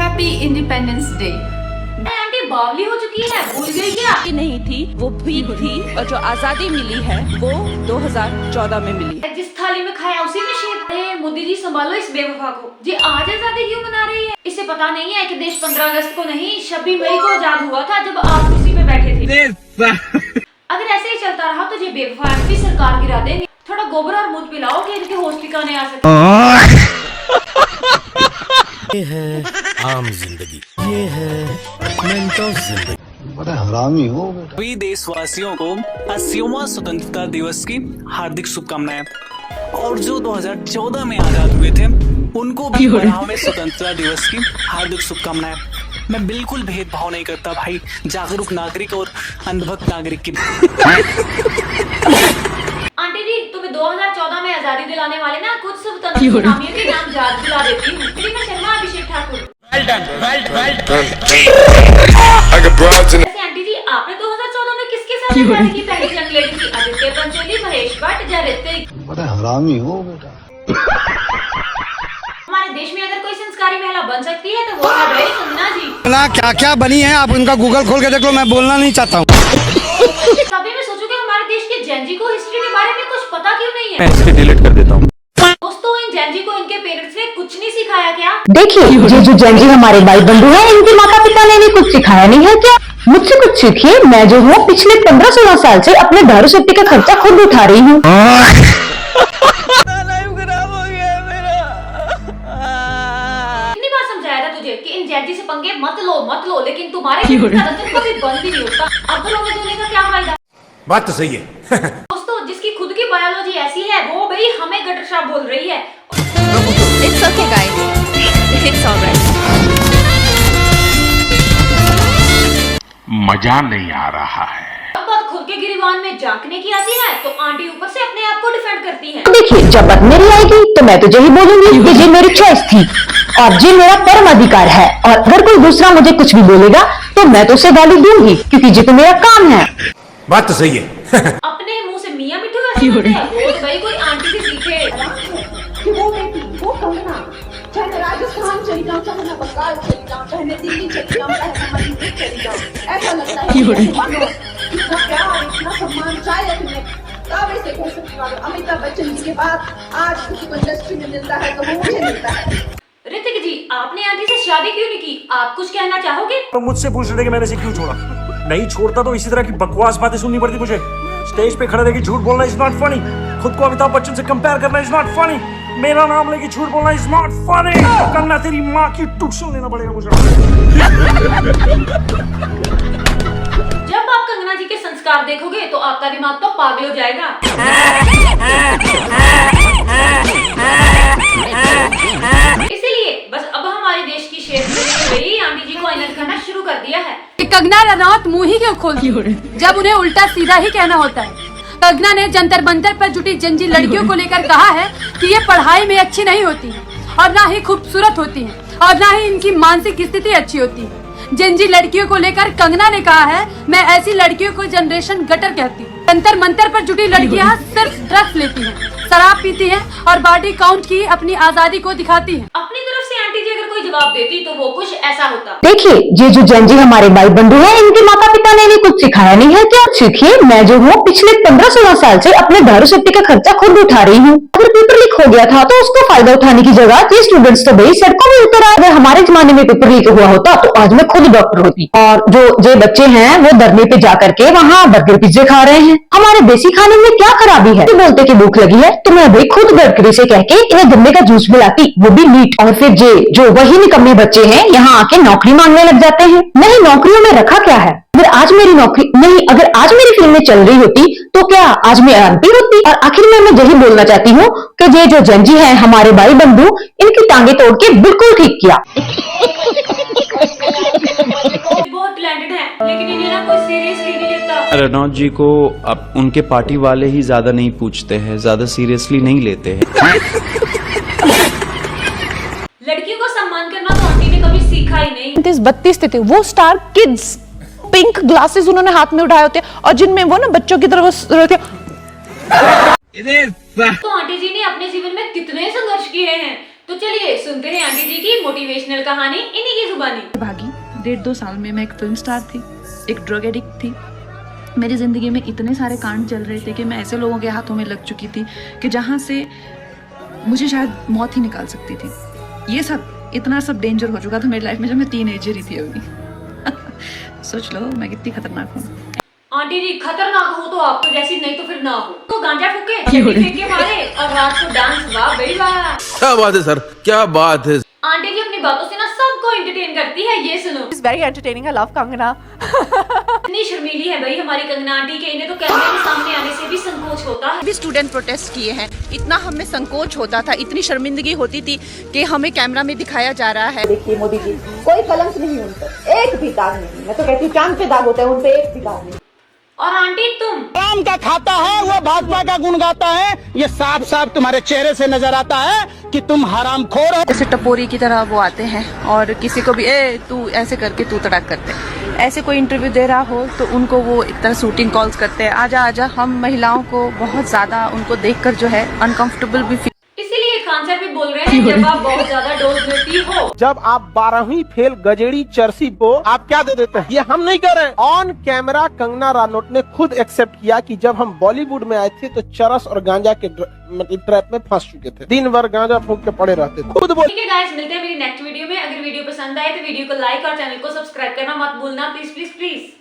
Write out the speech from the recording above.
Happy independence day. Aunty बावली हो चुकी है, भूल गई क्या? की नहीं थी वो भी थी, और जो आजादी मिली है वो 2014 में मिली। जिस थाली में खाया उसी में शेर। मोदी जी संभालो इस बेवफा को। जी आज आजादी क्यों मना रही है? इसे पता नहीं है कि देश 15 अगस्त को नहीं 26 मई को आजाद हुआ था, जब आप कुर्सी पे बैठे थे। अगर ऐसे ही चलता रहा तो ये बेवफा एमपी सरकार गिरा देंगे। थोड़ा गोबर और मूत पिलाओ कि इनके होश ठिकाने आ सके। ये है आम जिंदगी, ये है मेंटल जिंदगी। बड़ा हरामी हो बेटा। सभी देशवासियों को 80वां स्वतंत्रता दिवस की हार्दिक शुभकामनाएं। और जो 2014 में आजाद हुए थे उनको भी 12वें स्वतंत्रता दिवस की हार्दिक शुभकामनाएं। मैं बिल्कुल भेदभाव नहीं करता भाई, जागरूक नागरिक और अंधभक्त नागरिक की। आंटी जी तुम्हें 2014 में आजादी दिलाने वाले ना कुछ स्वतंत्रता सेनानियों के नाम याद दिला देती हूँ। मैं शर्मा अभिषेक ठाकुर। वैसे आंटी जी आपने 2014 में किसके साथ आजादी की पहली जंग लड़ी थी? आदित्य पंचोली, महेश भट्ट या ऋतिक? बड़ा हरामी हो बेटा। हमारे देश में अगर कोई संस्कारी महिला बन सकती है तो वो है भाई सुन्ना जी। ना क्या क्या बनी है, आप उनका गूगल खोल के देख लो, मैं बोलना नहीं चाहता हूँ। तभी मैं सोचूं कि हमारे देश के जैनजी को हिस्ट्री के बारे में कुछ पता क्यों नहीं है। मैं इसके डिलीट कर देता हूँ। दोस्तों इन जैनजी को इनके पेरेंट्स ने कुछ नहीं सिखाया क्या? देखिए ये जो जैनजी हमारे भाई बंधु हैं, इनके माता पिता ने इन्हें कुछ सिखाया नहीं है क्या? मुझसे कुछ सीखिए। मैं जो हूँ पिछले 15-16 साल से अपने दारू शक्ति का खर्चा खुद उठा रही हूँ। कितनी बार समझाया था तुझे कि इन जैनजी से पंगे मत लो, लेकिन तुम्हारे कभी बंद भी नहीं होता। अब लोगों में का क्या फायदा? बात तो सही है। दोस्तों जिसकी खुद की बायोलॉजी ऐसी है वो भाई हमें गटर साहब बोल रही है। It's okay guys, it's alright. मजा नहीं आ रहा है। अब बात खुद के गिरिबान में झांकने की आती है तो आंटी ऊपर से अपने आप को डिफेंड करती है। देखिए जब बात मेरी आएगी तो मैं तो यही बोलूंगी कि ये मेरी चॉइस थी और ये मेरा परम अधिकार है, और अगर कोई दूसरा मुझे कुछ भी बोलेगा तो मैं तो उसे गाली दूंगी, क्योंकि ये तो मेरा काम है। बात तो सही है। अपने मुंह से मियां मिठू ऐसे बोलते हैं, वो तो भाई कोई आंटी से सीखे। वो बेटी वो कंगना, चाहे मैं राजस्थान चली जाऊँ, चाहे मैं बंगाल चली जाऊँ, चाहे मैं दिल्ली चली जाऊँ, चाहे मैं मणिपुर चली जाऊँ, ऐसा लगता है इतना प्यार इतना सम्मान शायद मैं दावे से कह सकती हूँ। अमिताभ बच्चन जी के बाद आज किसी को इंडस्ट्री में मिलता है तो वो मुझे मिलता है। ऋतिक जी आपने आंटी से शादी क्यों नहीं की? आप कुछ कहना चाहोगे? तो मुझसे पूछ रहे थे कि मैंने इसे क्यों छोड़ा। नहीं छोड़ता तो इसी तरह की बकवास बातें सुननी पड़ती मुझे। स्टेज पे खड़े रहकर झूठ बोलना इज नॉट फनी। खुद को अमिताभ बच्चन से कंपेयर करना इज नॉट फनी। मेरा नाम लेके झूठ बोलना इज नॉट फनी। करना तेरी माँ की ट्यूशन लेना पड़ेगा मुझे। जब आप कंगना जी के संस्कार देखोगे तो आपका दिमाग तो पागल हो जाएगा। इसीलिए बस अब हमारे देश की शेर आंटी जी को आईना दिखाना शुरू कर दिया है। कंगना रनौत मुंह ही क्यों खोलती हो जब उन्हें उल्टा सीधा ही कहना होता है। कंगना ने जंतर मंतर पर जुटी जंजी लड़कियों को लेकर कहा है कि ये पढ़ाई में अच्छी नहीं होती और ना ही खूबसूरत होती हैं और ना ही इनकी मानसिक स्थिति अच्छी होती है। जंजी लड़कियों को लेकर कंगना ने कहा है, मैं ऐसी लड़कियों को जनरेशन गटर कहती हूँ। जंतर मंतर पर जुटी लड़कियाँ सिर्फ ड्रग्स लेती हैं, शराब पीती हैं और बॉडी काउंट की अपनी आजादी को दिखाती हैं। अपनी तरफ से आंटी जी अगर कोई जवाब देती तो वो कुछ ऐसा होता। देखिए ये जो जैनजी हमारे भाई बंधु हैं, इनके माता पिता ने इन्हें कुछ सिखाया नहीं है क्या? सीखिए। मैं जो हूँ पिछले 15-16 साल से अपने दारू शक्ति का खर्चा खुद उठा रही हूँ। अगर पेपर लीक हो गया था तो उसका फायदा उठाने की जगह ये स्टूडेंट्स तो भाई सड़कों में उतर आए। अगर हमारे जमाने में पेपर लीक हुआ होता तो आज मैं खुद डॉक्टर होती। और जो ये बच्चे हैं वो धरने पे जाकर के वहाँ बर्गर पिज्जे खा रहे हैं। हमारे देसी खाने में क्या खराबी है? बोलते कि भूख लगी है तो मैं भाई खुद बेकरी से कह के इन्हें गन्ने का जूस मिलाती, वो भी मीट। और फिर जो वही निकम्मे बच्चे हैं यहाँ आके नौकरी मांगने लग जाते हैं। नहीं, नौकरियों में रखा क्या है? अगर आज मेरी नौकरी नहीं, अगर आज मेरी फिल्में चल रही होती तो क्या आज मैं एमपी होती? और आखिर में मैं यही बोलना चाहती हूँ कि ये जो जंजी हैं हमारे भाई बंधु, इनकी टांगे तोड़ के बिल्कुल ठीक किया। बहुत टैलेंटेड है लेकिन इन्हें ना कोई सीरियसली नहीं लेता। रनौत जी को अब उनके पार्टी वाले ही ज्यादा नहीं पूछते हैं, ज्यादा सीरियसली नहीं लेते हैं। लड़कियों को सम्मान करना तो आंटी ने कभी सीखा ही नहीं। 32 थे वो स्टार किड्स, पिंक ग्लासेस उन्होंने हाथ में उठाए होते और जिनमें वो ना बच्चों की तरफ। तो आंटी जी ने अपने जीवन में कितने संघर्ष किए हैं। तो चलिए सुनते हैं आंटी जी की मोटिवेशनल कहानी इन्हीं की जुबानी। भागी 1.5-2 साल में मैं एक फिल्म स्टार थी, एक ड्रग एडिक्ट थी। मेरी ज़िंदगी में इतने सारे कांड चल रहे थे कि मैं ऐसे लोगों के हाथों में लग चुकी थी कि जहाँ से मुझे शायद मौत ही निकाल सकती थी। ये सब इतना सब डेंजर हो चुका था मेरी लाइफ में जब मैं टीनेजर ही थी अभी। सोच लो मैं कितनी खतरनाक हूँ। आंटी जी खतरनाक हो तो आपको जैसी, नहीं तो फिर ना हो। तो गांजा फूके, चड्डी फेंक के मारे और रात को डांस, वाह भाई वाह। क्या बात है सर, क्या बात है। आंटी जी अपनी बातों से ना सबको एंटरटेन करती है, ये सुनो। It's very entertaining. I love Kangana. इतनी शर्मीली है भाई हमारी कंगना आंटी के, इन्हें तो कैमरे के सामने आने से भी संकोच होता है। भी स्टूडेंट प्रोटेस्ट किए हैं, इतना हमें संकोच होता था, इतनी शर्मिंदगी होती थी कि हमें कैमरा में दिखाया जा रहा है। देखिए मोदी जी, कोई कलंक नहीं उन पर, एक भी दाग नहीं। मैं तो कहती हूँ चांद पे दाग होता है, उन पे एक भी दाग नहीं। और आंटी तुम राम का खाता है वो भाजपा का गुण गाता है, ये साफ साफ तुम्हारे चेहरे से नजर आता है कि तुम हरामखोर हो। जैसे टपोरी की तरह वो आते हैं और किसी को भी तू ऐसे करके तू तड़ाक करते हैं। ऐसे कोई इंटरव्यू दे रहा हो तो उनको वो एक तरह शूटिंग कॉल्स करते हैं, आजा आजा। हम महिलाओं को बहुत ज्यादा उनको देखकर जो है अनकंफर्टेबल भी फील। इसीलिए खान सर भी बोल रहे हैं जब आप बहुत ज्यादा डोज लेती हो। जब आप 12वीं फेल गजेड़ी चर्सी को आप क्या दे देते हैं, ये हम नहीं कर रहे। ऑन कैमरा कंगना रनौत ने खुद एक्सेप्ट किया कि जब हम बॉलीवुड में आए थे तो चरस और गांजा के मतलब ट्रैप में फंस चुके थे, दिन भर गांजा फूंक के पड़े रहते थे। खुद बोल। ठीक है गाइस, मिलते हैं मेरी नेक्स्ट वीडियो में। अगर वीडियो पसंद आए तो वीडियो को लाइक और चैनल को सब्सक्राइब करना मत भूलना, प्लीज प्लीज प्लीज।